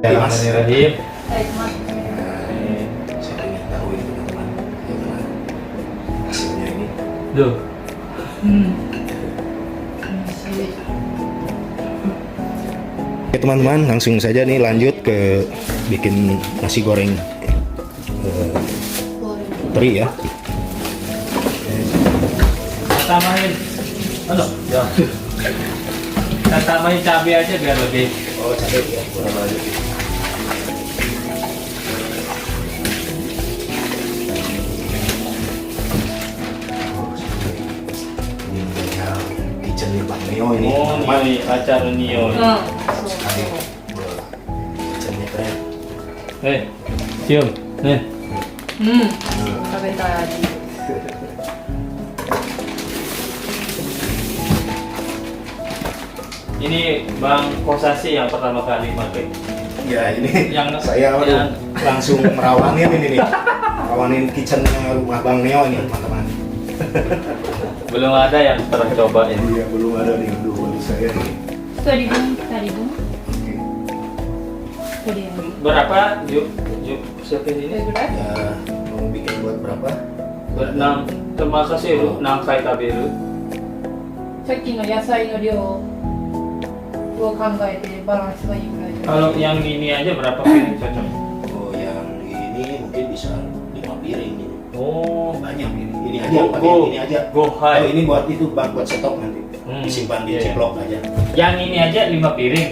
Bismillahirrahmanirrahim. Baik, Mas. Saya ingin tahu ini teman-teman, bagaimana hasilnya ini. Hmm. Oke teman-teman, langsung saja nih lanjut ke bikin nasi goreng teri ya. Tambahin, ya. Kita tambahin cabai aja biar lebih. Oh cabai ya, kurang lagi. Ini menjadi kitchen di Bang Neo ini. Oh, teman-teman. ini acar Nio. Sekali. Kitchennya keren. Cium. Nih. 食べたい味。 Ini Bang Kosasi yang pertama kali pakai. Ya ini Yang- saya yang- langsung merawanin ini nih. Merawanin kitchennya rumah Bang Neo ini teman-teman. Belum ada yang pernah coba ini. Iya belum ada nih dulu baru saya nih. 一人分、二人分、 Oke. とりあえず。 Berapa? Yuk siapin これ ini. ぐらい？ Ya mau bikin buat berapa? Buat 6. Terima kasih lu 6 回食べる。さっきの野菜の量を考えてバランスがいいぐらい。 Kalau yang ini aja berapa piring cocok? Oh yang ini mungkin bisa 5 piring ini. Oh, Banyak ini aja pakai ini aja. Go Oh high. ini buat itu Bang buat stok nanti. Disimpan di Iya, iya. ciplok aja. Yang ini aja 5 piring.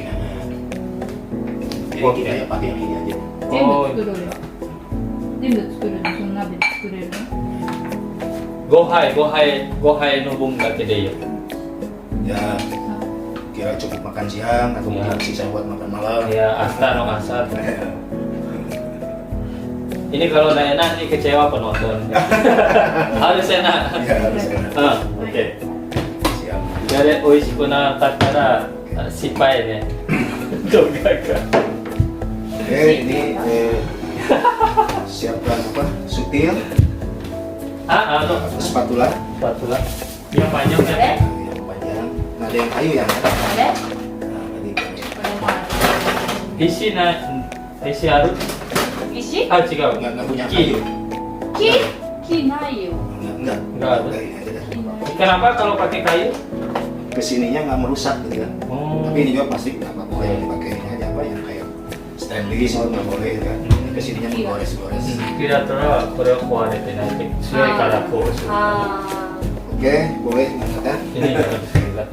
Jadi Oke. kita ya pakai yang ini aja. 全部作るよ。全部作るの、その鍋で作れるの。 Go high no bung dake de yuk. Ya kira cukup makan siang atau Ya. mungkin sisa buat makan malam. Ya, asta no asar. Ini kalau udah enak nih kecewa penonton. Harus enak. Ya harus enak. Oke. Siap. Dari oishiku na kattara sipai ne. Tuh gagal. Oke ini siapkan apa? Sutil, Anu, spatula, spatula. Yang panjang ya. yang panjang. Nah, ada yang kayu yang ada. あれ？ Nah, tadi kayu. これもある。 Isi aru. 石？ Ah,違う. Nggak punya Ki. kayu. 木？木ないよ。Enggak. Nggak ada. Kayu aja dah. 木ない。 Kenapa kalau pakai kayu? Kesininya nggak merusak gitu kan. Oh. Tapi ini juga pasti nggak apa-apa yang dipakai ini aja apa yang kayak stainless itu nggak boleh kan. Kesininya menggores-gores. Kira kira korea kuarete nanti. Suai kara ko. あ Oke, boleh angkat ya. Ini bismillah.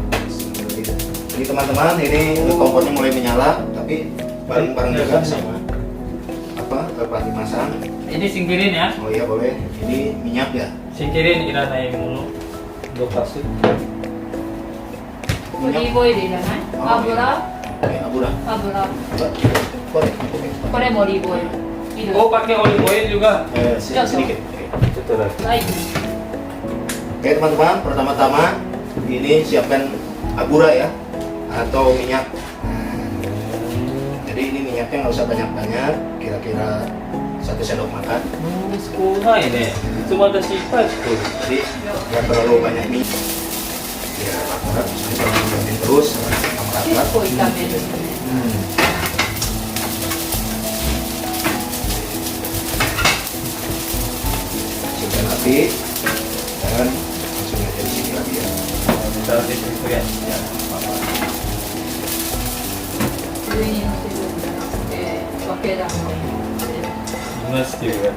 Ini teman-teman, ini kompornya mulai menyala, tapi bareng-bareng juga sama apa pelat dimasang. Ini singkirin ya. Oh iya boleh. Ini minyak ya. Singkirin iranai mulu. Dokasi. あ。オリーブオイルいらない？油？ Oke, abura. 油。 Boleh. これもオリーブオイル。いる。 Oh, pakai olive oil juga. Sedikit. Oke. Betul. はい。 Oke teman-teman, pertama-tama ini siapkan abura ya atau minyak. Jadi ini minyaknya nggak usah banyak-banyak, kira-kira 1 sendok makan. Sukai ne. Cuma ada sifat tuh. Jadi nggak terlalu banyak minyak. Ya, rata-rata diaduk terus sama 結 rata. 構炒める。 Siapkan api dan langsung aja di sini lagi ya. Taruh di situ ya. Ya, apa-apa. 上に乗せるんじゃなくて分けた方がいい。 Mas juga.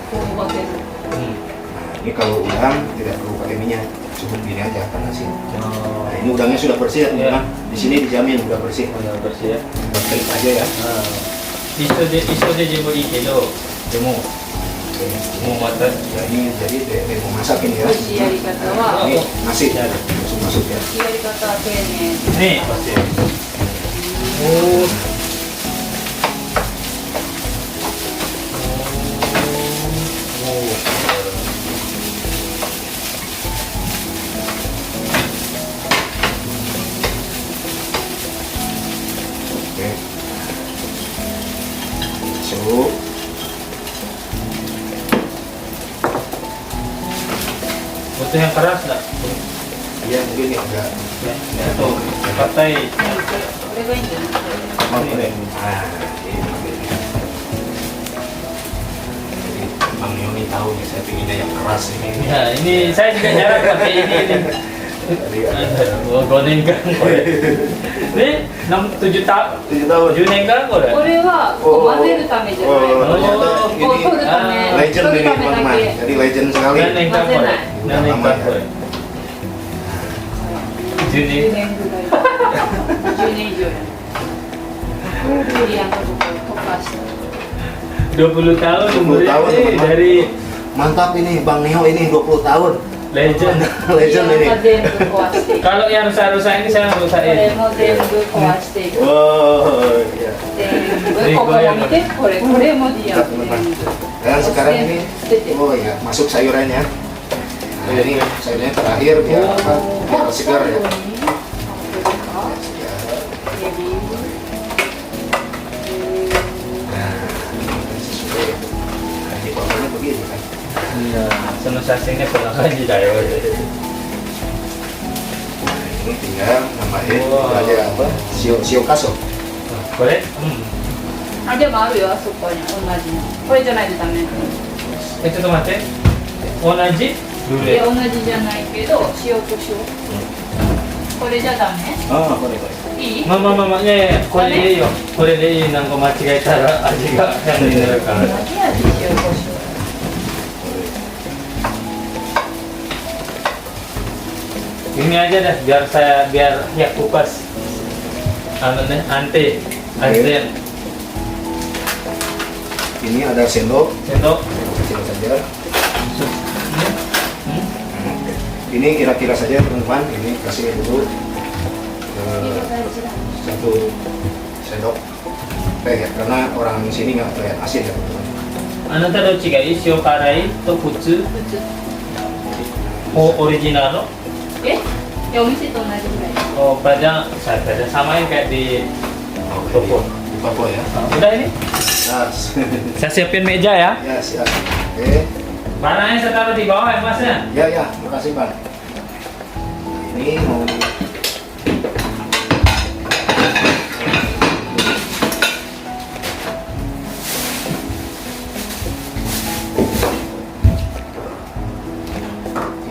こう分ける。 Nah, ini kalau udang tidak perlu pakai minyak, cukup gini aja panasin. Oh, Nah, ini udangnya sudah bersih ya teman-teman. Di sini dijamin udah bersih. udah bersih ya. Klik aja ya. 一緒で自分いいけど、でも Oke. もうまた Ya ini jadi demo masak ini ya. 美味しいやり方は、 Ini nasi ya, langsung masuk ya. 美味しいやり方は丁寧に。 nih pasti. Oh. Oke. Masuk. Butuh yang keras nggak? Iya mungkin ini agak Ya, atau pakai これがいいんじゃない？ boleh. Nah, ini tahu nih, saya pinginnya yang keras ini. Ya, ini saya juga jarang pakai ini. Gonen kan, ini 7 tahun. 7 tahun. 10年間これ。これはこう混ぜるためじゃないの。 ternyata こう取るため、 legend 取る ini ためだ teman-teman. け。 Jadi legend sekali. 何年間これ。何年間これ。10 10 年。年ぐらい。10年以上や。ブリアンが僕溶かした。 20 tahun 20 umurnya tahun, ini teman-teman. dari Mantap ini Bang Neo ini 20 tahun. legend. Legend ブリ ini. アンが全部壊していく。 Kalau yang rusak-rusak ini saya これ rusakin. も全部壊していく。 Oh, iya. 全部ここも見て、これもディアン Teman-teman. 全部。 Dan sekarang ini, 捨てて。 oh ya, masuk sayurannya. Nah, ini sayurnya terakhir biar apa? Biar segar ya. 最後にパプリカ、 Segar. エビ、 Nah, sesuai. Nah, ini potongnya begini kan. Iya, sono sasengnya pernah kaji dah ya. Nah, ini tinggal nambahin Wow. itu aja apa? Shio kaso. Boleh? あ、でもあるよ、あそこに同じの。これじゃないとダメ。い ちょっと待って。同じルーレや、同じじゃないけど、塩コショウ。これじゃダメ Oh, boleh. いい Mama,いやいや、これでいいよ。これでいい。なんか間違えたら味が変になるから。同じ味、塩コショウ。 Ini aja deh, biar ya kupas. Anu nih, ante. Ini ada sendok, Sendok. kecil saja. Ini. Ini kira-kira saja teman-teman. Ini kasih dulu いいよ、大事だ。 satu sendok teh ya, karena orang sini nggak doyan asin ya teman-teman. あなたどっちがいい？塩辛いと普通？普通。オリジナル？ え、いや、お店と同じぐらい。 Oh, pada samain kayak di toko. Di toko ya. Udah ini? Nah, Saya siapin meja ya. ya siap. Oke. Barangnya saya taruh di bawah ya Mas ya. Ya, makasih Bang. Ini mau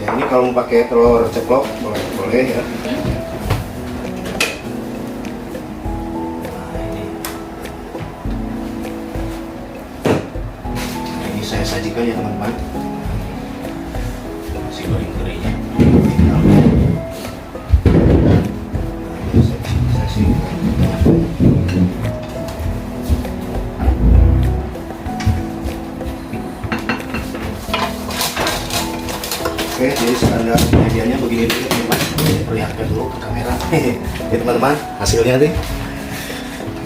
ya, ini kalau mau pakai telur ceplok boleh ya. Nah, ini saya sajikan ya teman-teman. Nasi goreng keringnya. Oke, jadi standar medianya begini dulu teman-teman. Perlihatkan dulu ke kamera. Ya teman-teman, hasilnya nih.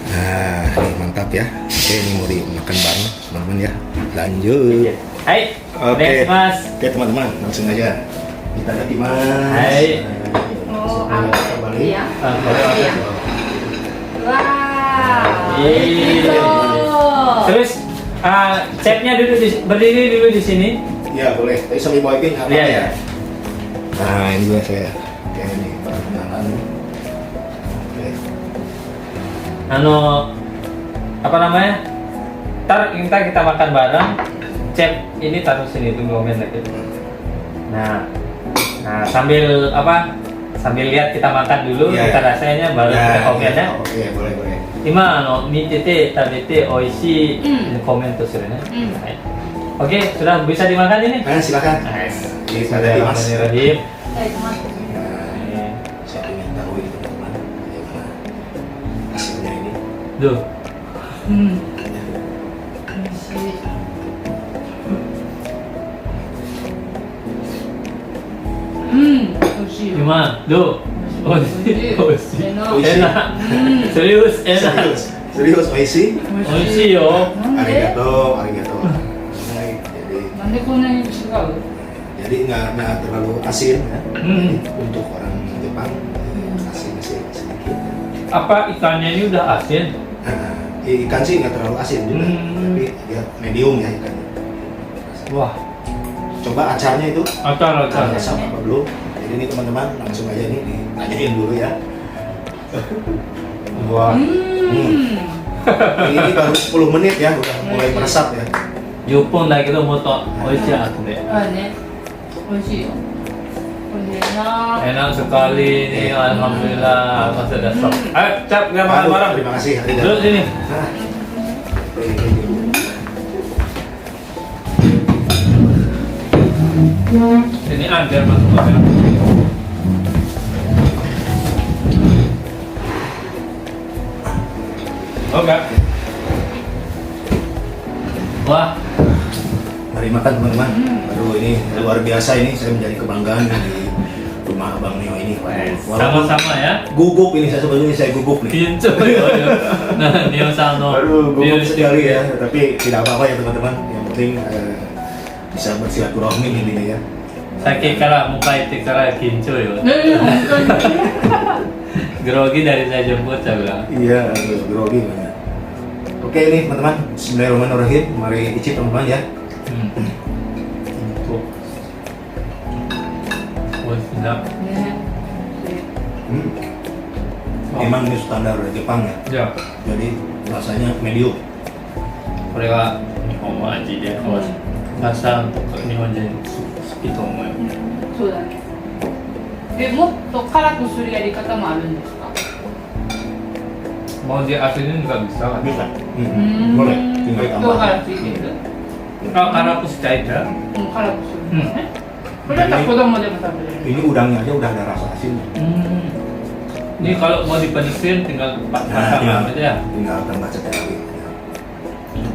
Nah, ini mantap ya. Oke, ini mau dimakan bareng teman-teman ya. Lanjut. Hai. Oke. Next Mas. Oke teman-teman, langsung aja. Kita lihat Mas. Hai. Oh, Kembali. iya. Iya. Wah. Iya. Terus chefnya berdiri dulu di sini. Ya boleh, tapi sambil wiping apa Iya, ya? iya. Nah ini juga saya. Oke ini perkenalan. Oke. Apa namanya? Ntar kita makan bareng. Chef ini taruh sini tunggu komen lagi. Nah sambil sambil lihat kita makan dulu, Iya, kita iya. rasanya baru kita komen ya. Oke boleh. 今見てて食べて美味しい、コメントするね。はい。Oke, sudah bisa dimakan ini? Nah silakan. Nice. Ini ada di Mas. Bismillahirrahmanirrahim. いただきます。 Nih. Saya ingin tahu ini teman-teman bagaimana hasilnya ini. Duh, うん。美味しい。うん、美味しいよ。 gimana? Duh, Oishi. enak, Hmm. serius enak, Serius, oishi. oishi yo. なんで Arigato. Baik, jadi なんでこんなに違う nggak terlalu asin ya. Hmm. Untuk orang Jepang asin sedikit. Apa ikannya ini udah asin? Nah, ikan sih nggak terlalu asin juga, tapi dia medium ya ikannya. Wah, Coba acarnya itu acar. rasa apa belum? Jadi ini teman-teman langsung aja nih ditanyain dulu ya. Wah, うん。 Ini baru 10 menit ya udah mulai meresap ya. 10本だけどもっと美味しいはずで。まあね、美味しいよ。美味しいな。 Enak sekali nih, alhamdulillah. Masih ada stok. Ayo, Cap, kita makan Aduh, bareng. terima kasih. Duduk sini. Nah. Sini biar masuk ya. Oke. Wah, Mari makan teman-teman. Aduh ini luar biasa ini, saya menjadi kebanggaan di rumah Abang Neo ini. Walaupun sama-sama ya. gugup ini, saya sebetulnya saya gugup nih. Pintu ya. Nah, Neo Sano. Aduh, gugup Neo sekali ya. Tapi tidak apa-apa ya teman-teman. Yang penting bisa bersilaturahmi intinya ya. さっきから迎えてから緊張よ。Grogi dari saya jemput saya bilang. Iya, aduh, grogi banget. Oke ini teman-teman, Bismillahirrahmanirrahim. Mari icip teman-teman ya. Tuh. Oh, sedap. ね。 Memang ini standar Jepang ya. Ya, Jadi rasanya medium. これは日本の味で、朝とか日本人好きと思うよ。そうだね。もっと辛くするやり方もあるんですか？ Mau di aslinya juga bisa kan? Bisa. Boleh. Tinggal 唐 tambah. 辛子入れる？ Kalau karena aku sih aja. うん、辛くするんですね。これだったら子供でも食べれる。 Ini udangnya aja udah ada rasa asin. Ini kalau mau dipedesin tinggal pakai aja ya. Tinggal tambah cete lagi.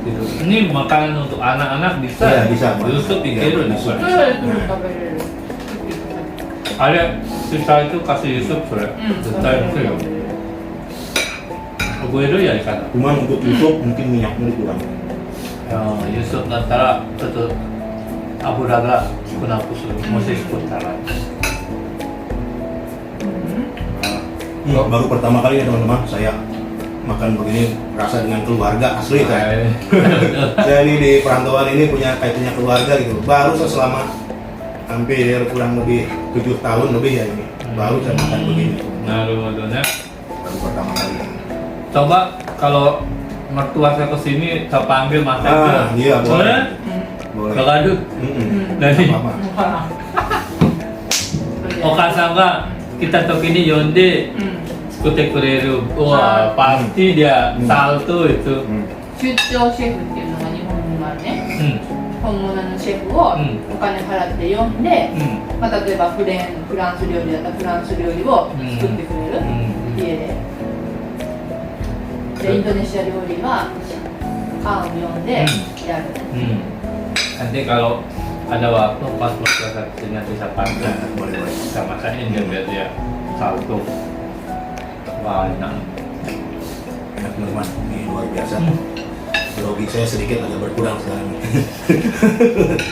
Gitu. Ini makanan untuk anak-anak bisa. Iya, bisa. Justru pikir Iya, bisa. それはすぐ食べれる。 Ada sisa itu kasih Yusuf sudah. うん、 絶対itu ya. Gue itu ya dikata. Cuma untuk Yusuf mungkin minyaknya dikurang. Ya, Yusuf だったらちょっと油が少なくする。もし作ったら。 Baru pertama kali ya teman-teman saya makan begini rasa dengan keluarga asli saya. Saya ini di perantauan ini punya keluarga gitu. Baru saya selama hampir kurang lebih 7 tahun lebih ya ini. Baru saya makan begini. なるほどね。 Baru pertama kali. Coba kalau mertua saya kesini, saya panggil masak. Ah, iya boleh. Boleh. Keladuk. Dari Apa-apa. Okasan ga kita toki ni yonde 作ってくれる。わ、パスティリア、サルトitu. 出張シェフっていうのが日本にもあるね。本物のシェフをお金払って呼んで、まあ、例えばフランス料理だったらフランス料理を作ってくれる、家で。でインドネシア料理は缶を呼んでやるね。 Nanti kalau ada waktu pas mertua saya kesini nanti saya panggil. Nah, boleh. Saya masakin dia biar dia salto. Wah, enak. Enak teman-teman, ini luar biasa. Grogi saya sedikit agak berkurang sekarang.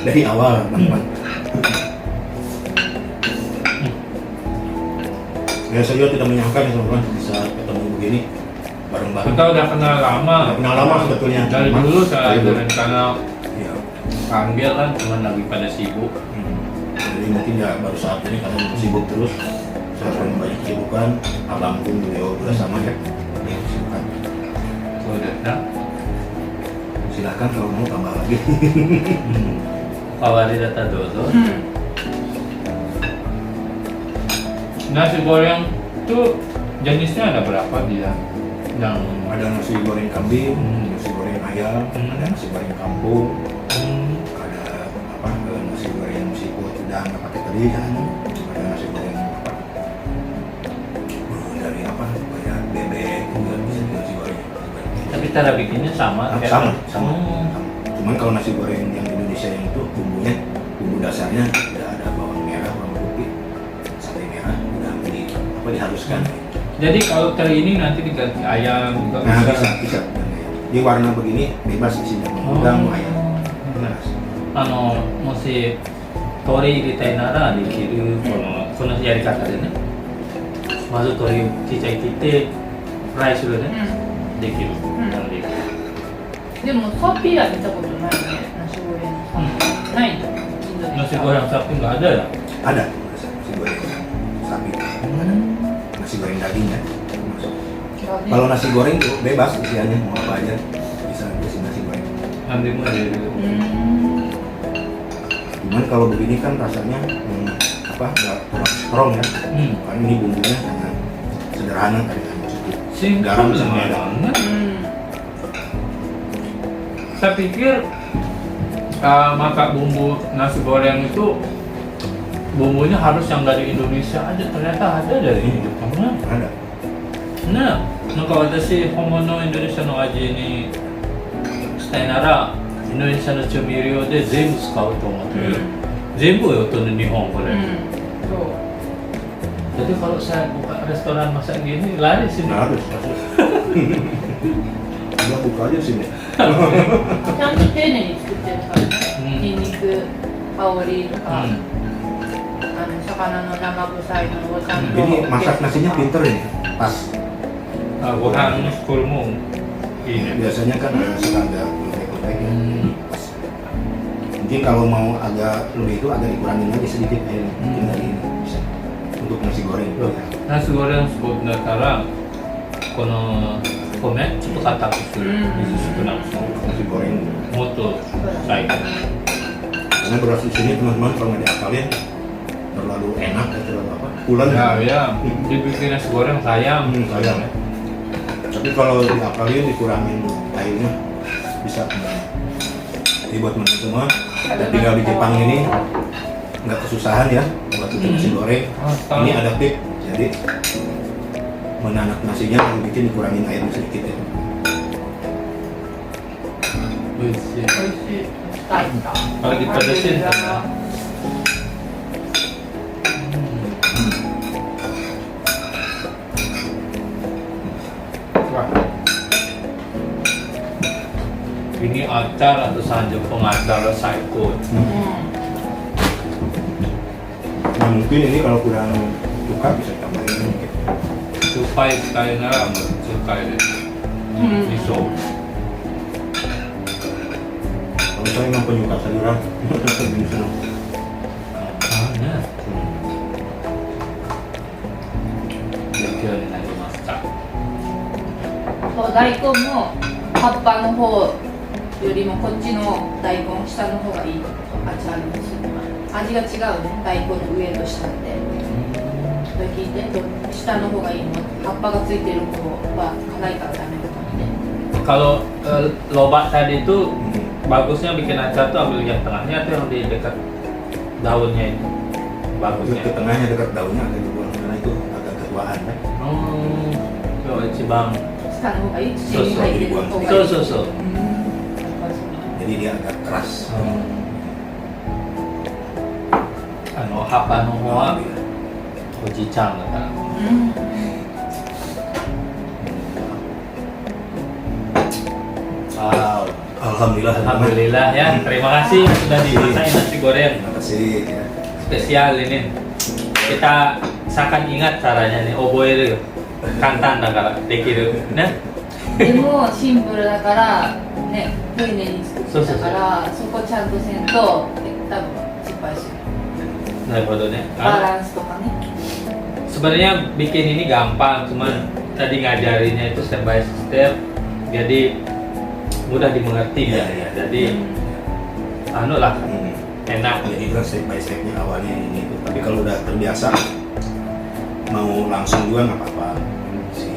Dari awal teman-teman. Ya saya juga tidak menyangka nih teman-teman bisa ketemu begini bareng-bareng. Kita udah kenal lama. Udah kenal lama sebetulnya. Dari Cuman dulu saya dari dulu. rencana Iya. panggil kan, cuman lagi pada sibuk. Jadi mungkin ya baru saat ini karena sibuk terus. Saya punya banyak kesibukan. Abang pun beliau juga sama ya. Banyak kesibukan. Udah, nah. Silahkan kalau mau tambah lagi. Kawari data dodo. うん Nasi goreng tuh jenisnya ada berapa dia? Yang Ada nasi goreng kambing, Hmm. nasi goreng ayam, ada nasi goreng kampung, ada apa? Nasi goreng seafood udang apa tadi kan? Ada nasi goreng apa? Dari apa? Kayak bebek juga bisa nasi goreng. tapi cara bikinnya sama. kayak- Sama, sama. Hmm. Cuman kalau nasi goreng yang Indonesia yang itu bumbunya, bumbu dasarnya udah ada bawang merah, bawang putih, sate merah, udah dihaluskan. Jadi kalau teri ini nanti diganti ayam juga Nah bisa. Di warna begini bebas isinya udang, ayam. Bebas. もし鶏入れたいならできるこのやり方でね。まず鶏をちっちゃい切ってフライするね。できる。なんで。でもサピア見たことないね、ナシゴレンのサピアないの、インドネシ Nasi ア goreng sapi nggak ada ya? Ada nasi goreng sapi, nasi goreng daging ya. Masuk. Kalau nasi goreng tuh bebas isiannya mau apa aja bisa isi nasi goreng. nanti mau jadi. Cuman kalau begini kan rasanya apa nggak terlalu strong ya. Kan ini bumbunya sangat sederhana kayak Simpel garam sama banget. Saya pikir masak bumbu nasi goreng itu bumbunya harus yang dari Indonesia aja, ternyata ada dari Jepangnya. ada. Nah,私本物のインドネシアの味にしたいならインドネシアの調味料で全部使うと思ってる、全部よと日本これ、jadi kalau saya buka restoran masak gini lari sini. Harus. Udah buka aja sini. ちゃんと丁寧に作ってるからね、ニンニク、香りとか、魚の生臭いのをちゃんと Ini masak nasinya pinter ini, pas. Gohan sekolmu ini. Biasanya kan agak lembek-lembek ya. Pas. Mungkin kalau mau agak lebih itu agak dikurangin lagi sedikit airnya, mungkin dari ini bisa. Untuk nasi goreng. Nasi goreng sebut sekarang kono米ちょっと硬くする、水少なくする、 Nasi goreng. もっと最高。 Karena beras di sini teman-teman kalau nggak diakalin terlalu enak atau terlalu apa? Pulang Ya, dibikin nasi goreng sayang. sayang. Tapi kalau diakalin dikurangin airnya bisa. Jadi buat teman semua yang tinggal di Jepang ini nggak kesusahan ya buat bikin nasi goreng. Ini ada tip, jadi menanak nasinya kalau bikin dikurangin airnya sedikit ya. 美味しい。美味しい。使いた。 Kalau dipedesin kan. Wah. Ini acar atau sanjung pengacar saiko. Nah mungkin ini kalau kurang suka bisa tambahin sedikit. Supai sekali nara, sukai deh. Miso. Kalau saya memang penyuka sayuran, lebih senang. Mana? Bacon lagi masak. そう大根も葉っぱの方よりもこっちの大根下の方がいいとかあっちあるんですよ。味が違うね、大根の上と下って。それ聞いて、下の方がいいの。葉っぱがついてる方は辛いからダメとかね。 Kalau lobak tadi itu bagusnya bikin acar tuh ambil yang tengahnya atau yang di dekat daunnya itu bagusnya. Ke tengahnya dekat daunnya agak dibuang karena itu agak ketuaan kan. Oh, cibang. 下の方がいい、土に入ってる方がいい。そう。Jadi dia agak keras. Hapa no ho wa oji-chan da kara. Wow. Alhamdulillah. Alhamdulillah ya. Terima kasih sudah dimasakin nasi goreng. Terima kasih. Ya. Spesial ini. Kita seakan ingat caranya nih. Oboeru. Kantan da kara dekiru. Nah. でもシンプルだからね、丁寧に作ったからそこちゃんとせんと多分失敗する。 Naruhodo ne. バランスとかね。 Sebenarnya bikin ini gampang, cuman tadi ngajarinnya itu step by step, jadi mudah dimengerti ya. Jadi anu lah, enak. Jadi kan step by stepnya awalnya ini itu. Tapi kalau udah terbiasa mau langsung juga nggak apa-apa. Si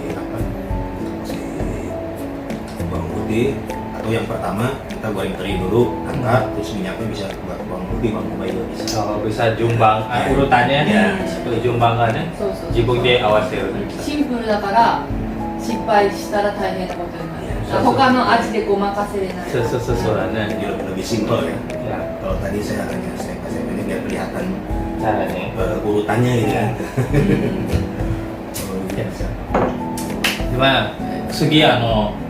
bawang putih atau yang pertama kita goreng teri dulu, angkat terus minyaknya bisa buat bawang putih, bawang bombay juga bisa. Kalau bisa jumbang urutannya, Ya. jumbangannya, そうそうそう。 jibuk dia awasil. シンプルだから失敗したら大変なことになる。他の味でごまかせれない。 Sesuatu lah. Jadi lebih simpel ya. Ya, Kalau tadi saya hanya step by step ini biar kelihatan caranya. urutannya gitu kan. Ya. Gimana? Sugi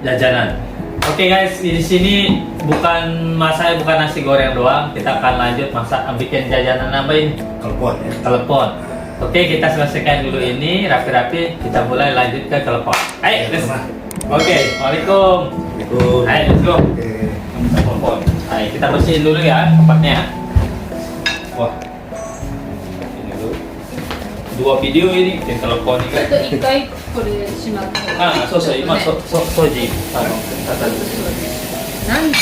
jajanan. Oke guys, di sini bukan nasi goreng doang, kita akan lanjut masak bikin jajanan apa ini? Kelepon ya. Telepon. Oke, kita selesaikan dulu ini rapi-rapi, kita mulai lanjut ke telepon. Ayo, let's. Oke, Waalaikumsalam. Assalamualaikum. Ayo, let's go. Oke. Telepon. Ayo, kita bersihin dulu ya tempatnya. Wah. Ini dulu. Dua video ini bikin telepon ちょっ ini. と一回これしまった方がいい。そう、今、掃除、そうそうそう。何